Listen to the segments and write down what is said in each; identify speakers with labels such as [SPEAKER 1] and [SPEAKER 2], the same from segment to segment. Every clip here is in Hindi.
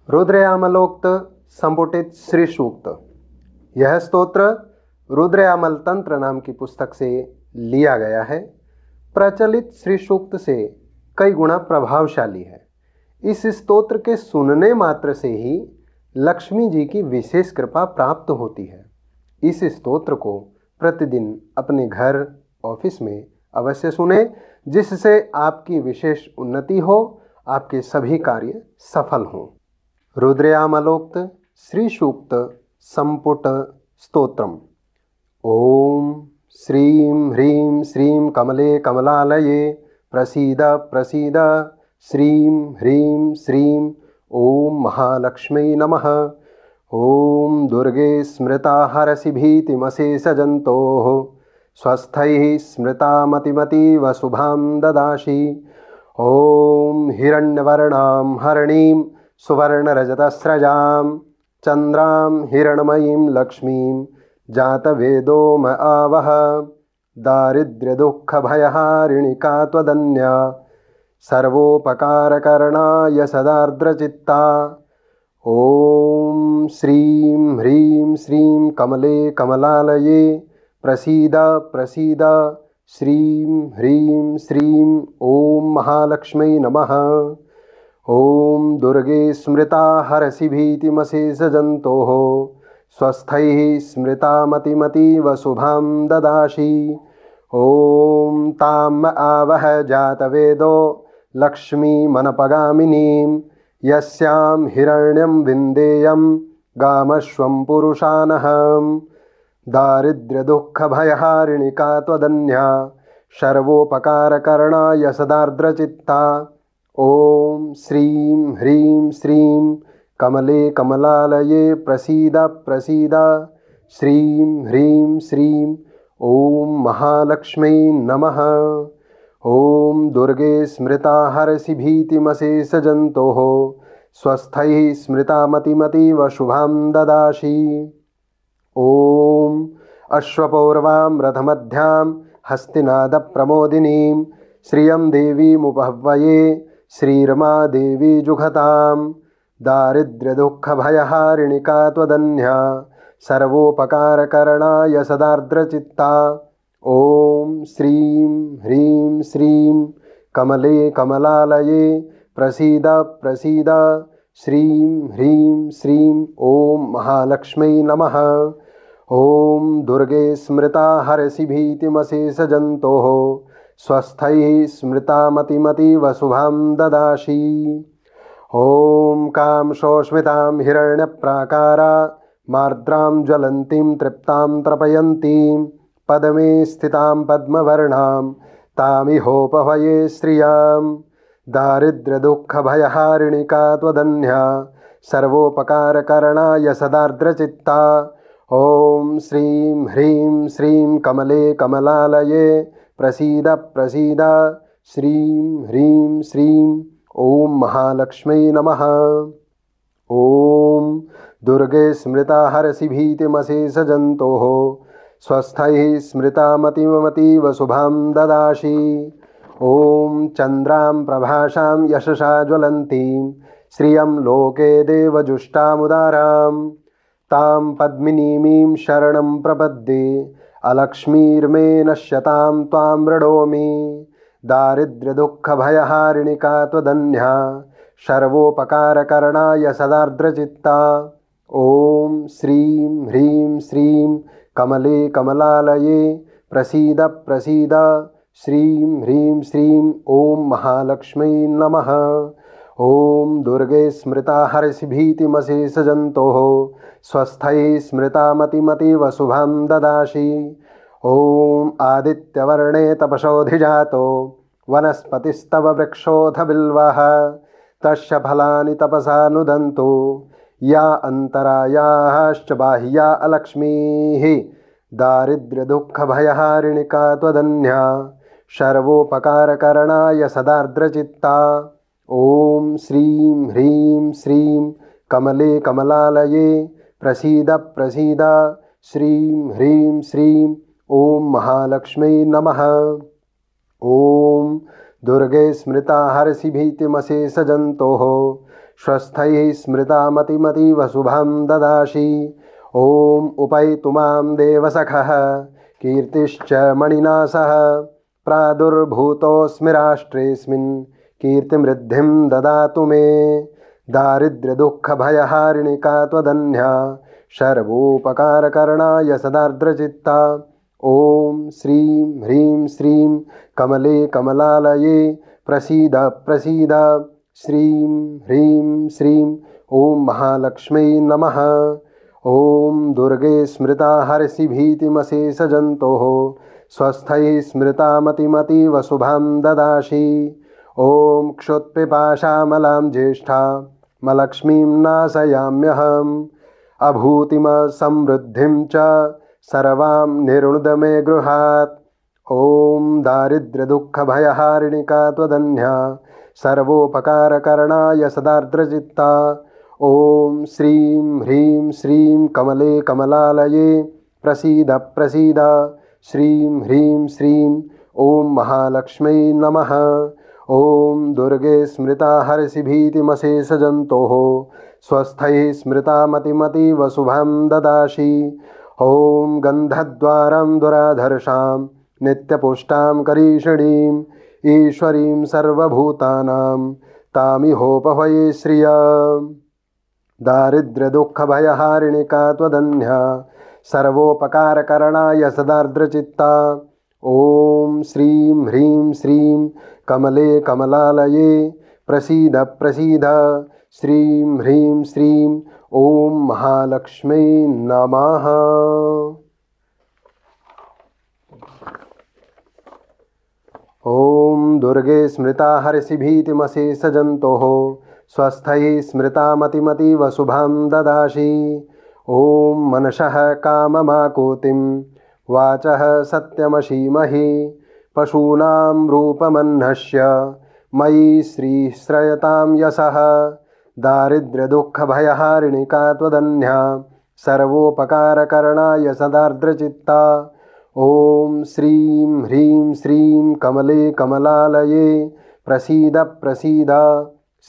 [SPEAKER 1] रुद्रयामलोक्त संपुटित श्री सूक्त। यह स्तोत्र रुद्रयामल तंत्र नाम की पुस्तक से लिया गया है। प्रचलित श्री सूक्त से कई गुना प्रभावशाली है। इस स्तोत्र के सुनने मात्र से ही लक्ष्मी जी की विशेष कृपा प्राप्त होती है। इस स्तोत्र को प्रतिदिन अपने घर ऑफिस में अवश्य सुने, जिससे आपकी विशेष उन्नति हो, आपके सभी कार्य सफल हों। रुद्रयामलोक्त श्री सूक्त संपुट स्तोत्रम। ओम श्रीं ह्रीं श्रीं कमले कमलालये प्रसीद प्रसीद श्रीं ह्रीं श्रीं ओम महालक्ष्मी नमः। ओम दुर्गे स्मृता हरसि भीतिमशेषजन्तोः स्वस्थैः स्मृता मतिमतीव शुभां ददासि। ओम हिरण्यवर्णां हरणीं सुवर्णरजतस्रजां चंद्रां हिरणमयीं लक्ष्मीं जातवेदो म आवह। दारिद्र्यदुःखभयहारिणिका त्वदन्या सर्वोपकारकरणाय सदार्द्रचित्ता। ओम श्रीं ह्रीं श्रीं कमले कमलालये प्रसीद प्रसीद श्रीं ह्रीं श्रीं ओम महालक्ष्मी नमः। ओम दुर्गे स्मृता हरसि भीतिमशेषजन्तोः स्वस्थैः स्मृता मतिमतीव शुभां ददासि। ओम ताम् आवह जातवेदो लक्ष्मीमनपगामिनीं यस्यां हिरण्यं विन्देयं गामश्वं पुरुषानहम्। दारिद्र्यदुःखभयहारिणिका त्वदन्या सर्वोपकारकरणाय सदार्द्रचित्ता। ओम श्रीं ह्रीं श्रीं कमले कमलालये प्रसीद प्रसीद श्रीं ह्रीं श्रीं ओम महालक्ष्मी नमः। ओम दुर्गे स्मृता हरसि भीतिमशेषजन्तोः स्वस्थैः स्मृता मतिमतीव शुभां ददासि। ओम अश्वपौर्वां रथमध्यां हस्तिनादप्रमोदिनीं श्रियं देवीमुपह्वये श्रीरमा देवी जुघतां। दारिद्र्यदुःखभयहारिणिका त्वदन्या सर्वोपकारकरणाय सदार्द्रचित्ता। ओम श्रीं ह्रीं श्रीं कमले कमलालये प्रसीद प्रसीद श्रीं ह्रीं श्रीं ओम महालक्ष्मी नमः। ओम दुर्गे स्मृता हरसि भीतिमशेषजन्तोः स्वस्थैः स्मृता मतिमतीव शुभां ददासि। ओम कां शोष्मितां हिरण्यप्राकारा मार्द्रां ज्वलन्तीं तृप्तां तर्पयन्तीं पद्मे स्थितां पद्मवर्णां तामिहोपहये श्रियां। दारिद्र्यदुःखभयहारिणिका त्वदन्या सर्वोपकारकरणाय सदार्द्रचित्ता। ओम श्रीं ह्रीं श्रीं कमले कमलालये प्रसीद प्रसीद श्रीं ह्रीं श्रीं ओम महालक्ष्मी नमः। ओम दुर्गे स्मृता हरसि भीतिमशेषजन्तोः स्वस्थैः स्मृता मतिमतीव शुभां ददासि। ओम चंद्रां प्रभासां यशसा ज्वलन्तीं श्रियं लोके देवजुष्टामुदारां तां पद्मिनीमीं शरणं प्रपद्ये अलक्ष्मीर्मे नश्यतां त्वां मृडोमि। दारिद्र्यदुःखभयहारिणिका त्वदन्या सर्वोपकारकरणाय सदार्द्रचित्ता। ओम श्रीं ह्रीं श्रीं कमले कमलालये प्रसीद प्रसीद श्रीं ह्रीं श्रीं ओम महालक्ष्मी नमः। ओम दुर्गे स्मृता हरसि भीतिमशेषजन्तोः स्वस्थैः स्मृता मतिमतीव शुभां ददासि। ओम आदित्यवर्णे तपसोऽधिजातो वनस्पतिस्तव वृक्षोऽथ बिल्वः तस्य फलानि तपसा नुदन्तु या अन्तरायाश्च बाह्या अलक्ष्मीः। दारिद्र्यदुःखभयहारिणिका त्वदन्या सर्वोपकारकरणाय सदार्द्रचित्ता। ओम श्रीं ह्रीं श्रीं कमले कमलालये प्रसीद प्रसीद श्रीं ह्रीं श्रीं ओम महालक्ष्मी नमः। ओम दुर्गे स्मृता हरसि भीतिमशेषजन्तोः स्वस्थैः स्मृता मतिमतीव शुभं ददासि। ॐ उपैतु मां देवसखः कीर्तिश्च मणिना सह प्रादुर्भूतोऽस्मि राष्ट्रेऽस्मिन् कीर्तिमृद्धिं ददातु मे। दारिद्र्यदुःखभयहारिणिका त्वदन्या सर्वोपकारकरणाय सदार्द्रचित्ता। ॐ श्रीं ह्रीं श्रीं कमले कमलालये प्रसीद प्रसीद। श्रीं ह्रीं श्रीं ॐ महालक्ष्म्यै नमः। ॐ दुर्गे स्मृता हरसि भीतिमशेषजन्तोः स्वस्थैः स्मृता मतिमतीव शुभं ददासि। ॐ क्षुत्पिपाशामलां ज्येष्ठामलक्ष्मीं नाशयाम्यहम् अभूतिमसमृद्धिं च सर्वां निर्णुद मे गृहात्। ॐ दारिद्र्यदुःखभयहारिणिका त्वदन्या सर्वोपकारकरणाय सदार्द्रचित्ता। ॐ श्रीं ह्रीं श्रीं कमले कमलालये प्रसीद प्रसीद। श्रीं ह्रीं श्रीं ॐ महालक्ष्म्यै नमः। ॐ दुर्गे स्मृता हरसि भीतिमशेषजन्तोः स्वस्थैः स्मृता मतिमतीव शुभं ददासि। ॐ गन्धद्वारं दुराधर्षां नित्यपुष्टां करीषिणीं ईश्वरीं सर्वभूतानां तामिहोपहये श्रिया। दारिद्र्यदुःखभयहारिणिका त्वदन्या सर्वोपकारकरणाय सदार्द्रचित्ता। ॐ श्रीं ह्रीं श्रीं कमले कमलालये प्रसीद प्रसीद। श्रीं ह्रीं श्रीं ॐ महालक्ष्म्यै नमः। ॐ दुर्गे स्मृता हरसि भीतिमशेषजन्तोः स्वस्थैः स्मृता मतिमतीव शुभं ददासि। ॐ मनसः काममाकुतिं वाचः सत्यमसीमहि पशूनां रूपमन्नस्य मयि श्रीश्रयतां यशः। दारिद्र्यदुःखभयहारिणिका त्वदन्या सर्वोपकारकरणाय सदार्द्रचित्ता। ॐ श्रीं ह्रीं श्रीं कमले कमलालये प्रसीद प्रसीद।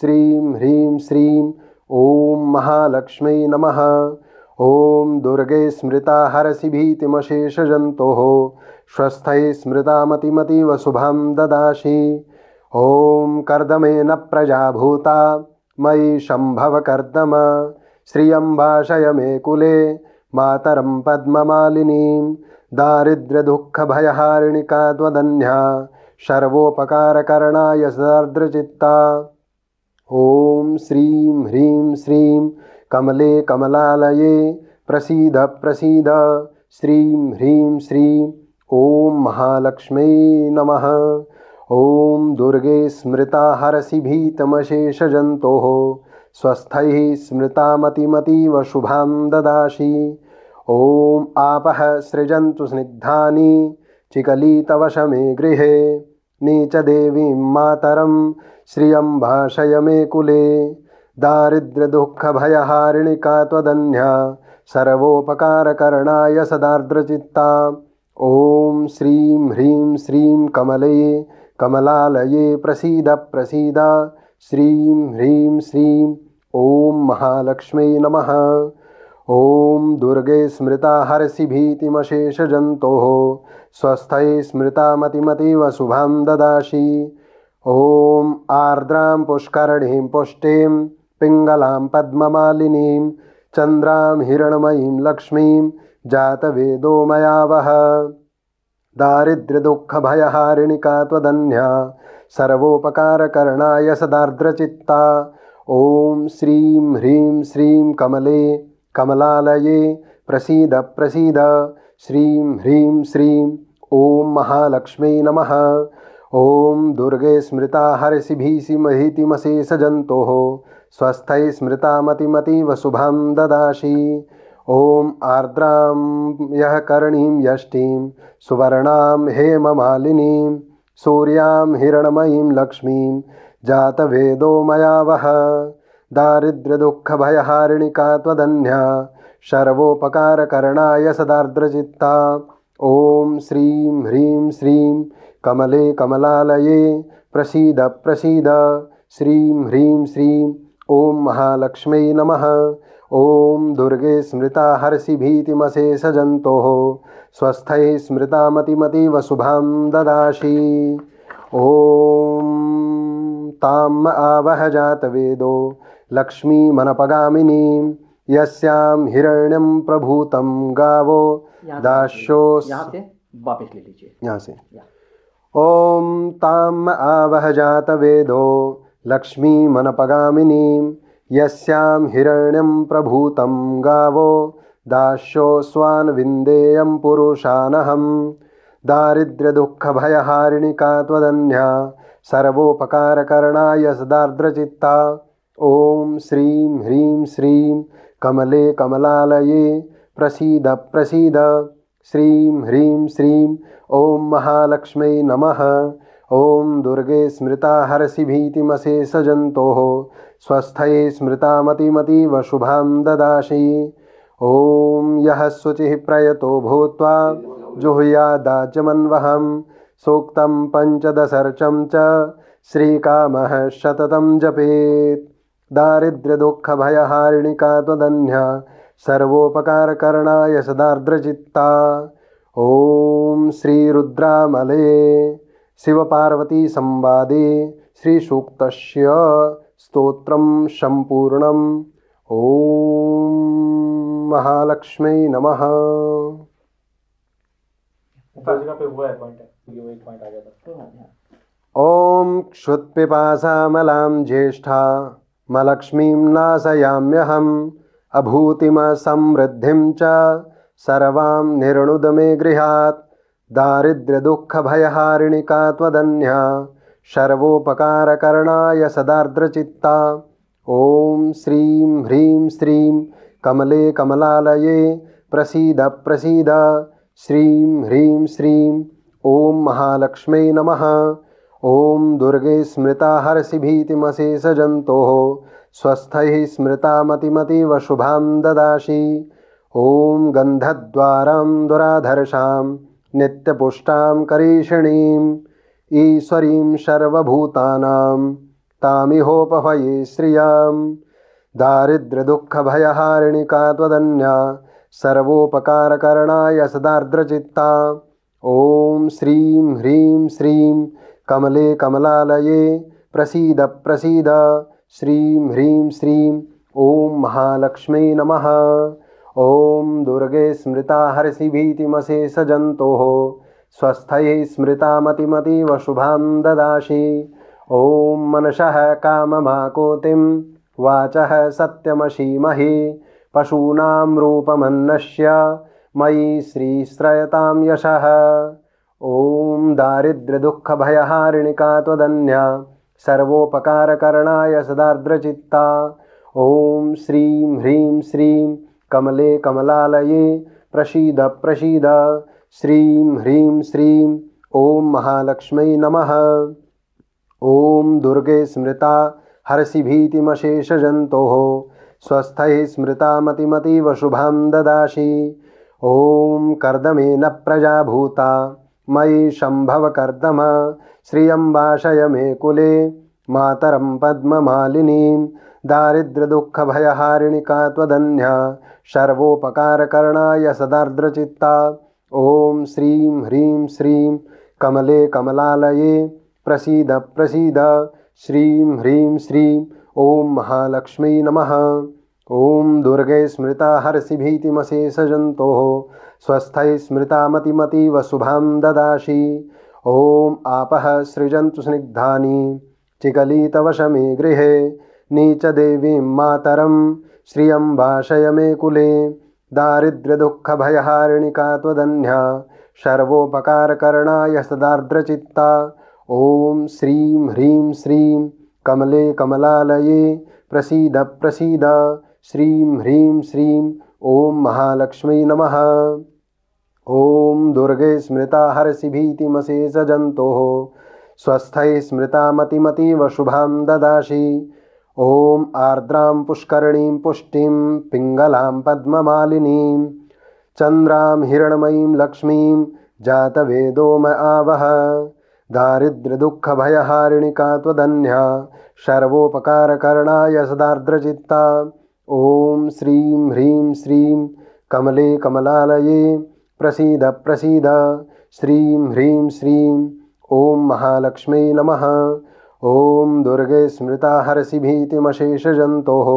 [SPEAKER 1] श्रीं ह्रीं श्रीं ॐ महालक्ष्म्यै नमः। ॐ दुर्गे स्मृता हरसि भीतिमशेषजन्तोः स्वस्थैः स्मृता मतिमतीव शुभं ददासि। ॐ कर्दमेन प्रजा भूता मयि शम्भव कर्दम श्रियं मे कुले मातरं पद्ममालिनीं। दारिद्र्यदुःखभयहारिणिका त्वदन्या सर्वोपकारकरणाय सदार्द्रचित्ता। ॐ श्रीं ह्रीं श्रीं कमले कमलालये प्रसीद प्रसीद। श्रीं ह्रीं श्रीं ॐ महालक्ष्म्यै नमः। ॐ दुर्गे स्मृता हरसि भीतमशेषजन्तोः स्वस्थैः स्मृता मतिमतीव शुभं ददासि। ॐ आपः सृजन्तु स्निग्धानि चिकलितवशमे गृहे नीचदेवीं मातरं श्रियं भाषय मे कुले। दारिद्र्यदुःखभयहारिणिका त्वदन्या सर्वोपकारकरणाय सदार्द्रचित्ता। ॐ श्रीं ह्रीं श्रीं कमले कमलालये प्रसीद प्रसीद। श्रीं ह्रीं श्रीं ॐ महालक्ष्म्यै नमः। ॐ दुर्गे स्मृता हरसि भीतिमशेषजन्तोः स्वस्थैः स्मृता मतिमतीव शुभं ददासि। ॐ आर्द्रां पुष्करणीं पुष्टिं पिङ्गलां पद्ममालिनीं चन्द्रां हिरण्मयीं लक्ष्मीं जातवेदो मया वह। दारिद्र्यदुःखभयहारिणिका त्वदन्या सर्वोपकारकरणाय सदार्द्रचित्ता। ॐ श्रीं ह्रीं श्रीं कमले कमलालये प्रसीद प्रसीद। श्रीं ह्रीं श्रीं ॐ महालक्ष्म्यै नमः। ॐ दुर्गे स्मृता हरसि भीतिमशेषजन्तोः स्वस्थैः स्मृता मतिमतीव शुभं ददासि। ॐ आर्द्रां यः करणीं यष्टिं सुवर्णां हेममालिनीं सूर्यां हिरण्मयीं लक्ष्मीं जातवेदो मया वह। दारिद्र्यदुःखभयहारिणिका त्वदन्या सर्वोपकारकरणाय सदार्द्रचित्ता। ॐ श्रीं ह्रीं श्रीं कमले कमलालये प्रसीद प्रसीद। श्रीं ह्रीं श्रीं ओम महालक्ष्मी नमः। ओम दुर्गे स्मृता हर्षि भीतिमशेषजन्तोः स्वस्थै स्मृता मतिमतीव शुभां ददासि। ओम ताम आवह जातवेदो लक्ष्मीमनपगामिनीं यस्यां हिरण्यं प्रभूतं गावो दास्यो।
[SPEAKER 2] यहाँ से वापस ले लीजिए,
[SPEAKER 1] यहाँ से। ओम ताम आवह जातवेदो लक्ष्मीमनपगामिनीं यस्यां हिरण्यं प्रभूतं गावो दास्यो स्वान् विन्देयं पुरुषानहं। दारिद्र्यदुःखभयहारिणिका त्वदन्या सर्वोपकारकरणाय सदार्द्रचित्ता। ओम श्रीं ह्रीं श्रीं कमले कमलालये प्रसीद प्रसीद। श्रीं ह्रीं श्रीं ओम महालक्ष्मी नमः। ओम दुर्गे स्मृता हर्षि भीतिमशेषजन्तोः स्वस्थै स्मृता मतिमतीव शुभां ददासि। ओम यः शुचिः प्रयतो भूत्वा जुहुयादाचमन्वहं सूक्तं पंचदशर्चं च श्रीकामः सततं जपेत्। दारिद्र्यदुःखभयहारिणिका त्वदन्या सर्वोपकारकरणाय सदार्द्रचित्ता। ओम श्रीरुद्रामले शिवपार्वती संवादे श्रीसूक्तस्य स्तोत्रं सम्पूर्णम्। ओम महालक्ष्मी नमः।
[SPEAKER 3] जगह पे हुआ है पॉइंट है, ये वो एक पॉइंट आ गया था।
[SPEAKER 1] ओम क्षुत्पिपासामलां ज्येष्ठा मलक्ष्मीं नाशयाम्यहम् अभूतिम समृद्धिं च सर्वां निर्णुद मे गृहात्। दारिद्र्यदुःखभयहारिणिका त्वदन्या सर्वोपकारकरणाय सदार्द्रचित्ता। ओम श्रीं ह्रीं श्रीं कमले कमलालये प्रसीद प्रसीद। श्रीं ह्रीं श्रीं ओम महालक्ष्मी नमः। ओम दुर्गे स्मृता हर्षि भीतिमशेषजन्तोः स्वस्थैः स्मृता मतिमतीव शुभां ददासि। ओम गन्धद्वारां दुराधर्षां नित्यपुष्टां करीषिणीं ईश्वरीं सर्वभूतानां तामिहोपभये श्रियां। दारिद्र्यदुःखभयहारिणिका त्वदन्या सर्वोपकारकरणाय सदार्द्रचित्ता। ओम श्रीं ह्रीं श्रीं कमले कमलालये प्रसीद प्रसीद। श्रीं ह्रीं श्रीं ओम महालक्ष्मी नमः। ओम दुर्गे स्मृता हर्षि भीतिमशेषजन्तोः स्वस्थैः स्मृता मतिमतीव शुभां ददासि। ओम मनसः काममाकोतिं वाचः सत्यमसीमहि पशूनां रूपमन्नस्य मयि श्रीश्रयतां यशः। ओम दारिद्र्यदुःखभयहारिणिका त्वदन्या सर्वोपकारकरणाय सदार्द्रचित्ता। ओम श्रीं ह्रीं श्रीं कमले कमलालये प्रसीद प्रसीद। श्रीं ह्रीं श्रीं ओम महालक्ष्मी नमः। ओम दुर्गे स्मृता हर्षि भीतिमशेषजन्तोः स्वस्थैः स्मृता मतिमतीव शुभां ददासि। ओम कर्दमेन प्रजा भूता मयि शम्भव कर्दम श्रियं वाशय मे कुले मातरं पद्ममालिनीं। दारिद्र्यदुःखभयहारिणिका त्वदन्या सर्वोपकारकरणाय सदार्द्रचित्ता। ओम श्रीं ह्रीं श्रीं कमले कमलालये प्रसीद प्रसीद। श्रीं ह्रीं श्रीं ओम महालक्ष्मी नमः। ओम दुर्गे स्मृता हर्षि भीतिमशेषजन्तोः स्वस्थैः स्मृता मतिमतीव शुभां ददासि। ओम आपः सृजन्तु स्निग्धानि चिकलितवशमे गृहे नीचदेवीं मातरं श्रियं वाशय मे कुले। दारिद्र्यदुःखभयहारिणिका त्वदन्या सर्वोपकारकरणाय सदार्द्रचित्ता। ओम श्रीं ह्रीं श्रीं कमले कमलालये प्रसीद प्रसीद। श्रीं ह्रीं श्रीं ओम महालक्ष्मी नमः। ओम दुर्गे स्मृता हर्षि भीतिमशेषजन्तोः स्वस्थैः स्मृता मतिमतीव शुभां ददासि। ओम आर्द्रां पुष्करणीं पुष्टिं पिङ्गलां पद्ममालिनीं चन्द्रां हिरण्मयीं लक्ष्मीं जातवेदो म आवह। दारिद्र्यदुःखभयहारिणिका त्वदन्या सर्वोपकारकरणाय सदार्द्रचित्ता। ॐ श्रीं ह्रीं श्रीं कमले कमलालये प्रसीद प्रसीद। श्रीं ह्रीं श्रीं ॐ महालक्ष्मी नमः। ॐ दुर्गे स्मृता हरसि भीतिमशेषजन्तोः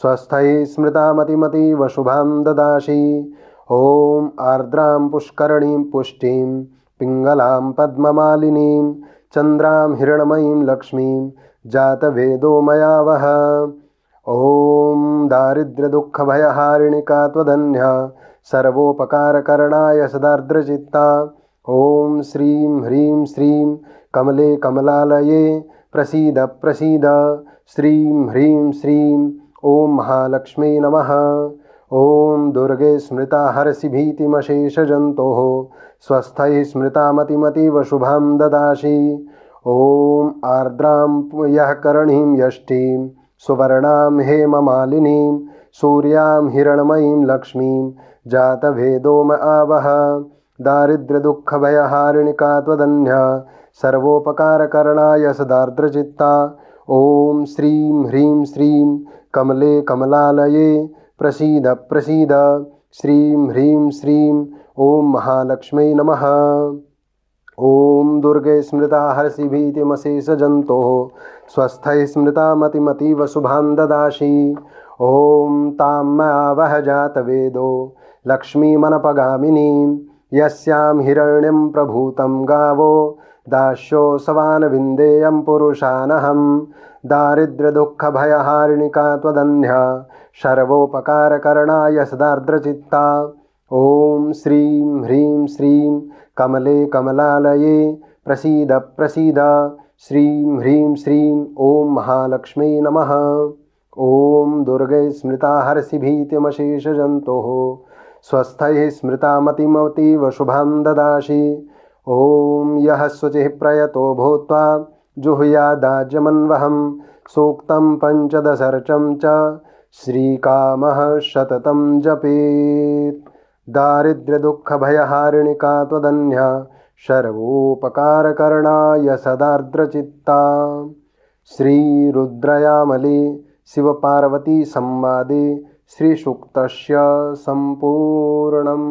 [SPEAKER 1] स्वस्थये स्मृता मतिमतीव शुभां ददासि। ॐ आर्द्रां पुष्करणीं पुष्टिं पिङ्गलां पद्ममालिनीं चन्द्रां हिरण्मयीं लक्ष्मीं जातवेदो मया वह। ॐ दारिद्र्यदुःखभयहारिणिका त्वदन्या सर्वोपकारकरणाय सदार्द्रचित्ता। ॐ श्रीं ह्रीं श्रीं कमले कमलालये प्रसीद प्रसीद। श्रीं ह्रीं श्रीं ॐ महालक्ष्मी नमः। ॐ दुर्गे स्मृता हरसि भीतिमशेषजन्तोः स्वस्थये स्मृता मतिमतीव शुभां ददासि। ॐ आर्द्रां यः करणीं यष्टिं सुवर्णां हेममालिनीं सूर्यां हिरण्मयीं लक्ष्मीं जातवेदो म आवह। दारिद्र्यदुःखभयहारिणिका त्वदन्या सर्वोपकारकरणाय सदार्द्रचित्ता। ॐ श्रीं ह्रीं श्रीं कमले कमलालये प्रसीद प्रसीद। श्रीं ह्रीं श्रीं ॐ महालक्ष्मी नमः। ॐ दुर्गे स्मृता हरसि भीतिमशेषजन्तोः स्वस्थये स्मृता मतिमतीव शुभां ददासि। ॐ तां मया वह जातवेदो लक्ष्मीमनपगामिनीं यस्यां हिरण्यं प्रभूतं गावो दास्यो सवान् विन्देयं पुरुषानहं। दारिद्र्यदुःखभयहारिणिका त्वदन्या सर्वोपकारकरणाय सदार्द्रचित्ता। ॐ श्रीं ह्रीं श्रीं कमले कमलालये प्रसीद प्रसीद। श्रीं ह्रीं श्रीं ॐ महालक्ष्मी नमः। ॐ दुर्गे स्मृता हरसि भीतिमशेषजन्तोः स्वस्थये स्मृता मतिमतीव शुभां ददासि। ॐ यः शुचिः प्रयतो भूत्वा जुहुयादाज्यमन्वहं सूक्तं पञ्चदशर्चं च श्रीकामः सततं जपेत्। दारिद्र्यदुःखभयहारिणिका त्वदन्या सर्वोपकारकरणाय सदार्द्रचित्ता। श्रीरुद्रयामले शिवपार्वती संवादे श्रीसूक्तस्य सम्पूर्णम्।